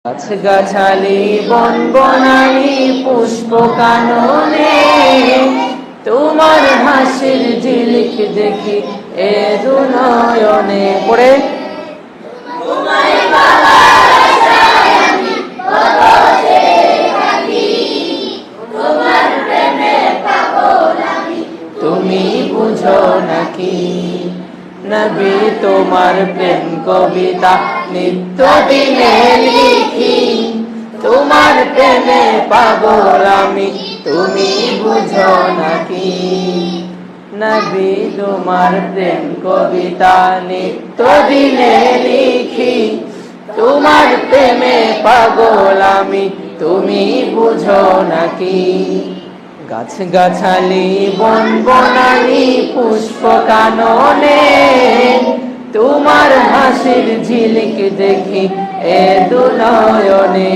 গাছ গাছালি বন বনানি পুষ্প কাননে তোমার হাসির ঝিলিক দেখি এ দু নয়নে পড়ে তুমি বুঝো নাকি নবী তোমার প্রেম কবিতা নিত্য দিনে লিখি তোমার প্রেমে পাগল আমি তুমি বুঝো নাকি নবী তোমার প্রেম কবিতা নিত্য দিনে লিখি তোমার প্রেমে পাগল আমি তুমি বুঝো নাকি গাছ গাছালি বন বনানি পুষ্প কাননে তোমার হাসির ঝিলিক দেখি এ দু নয়নে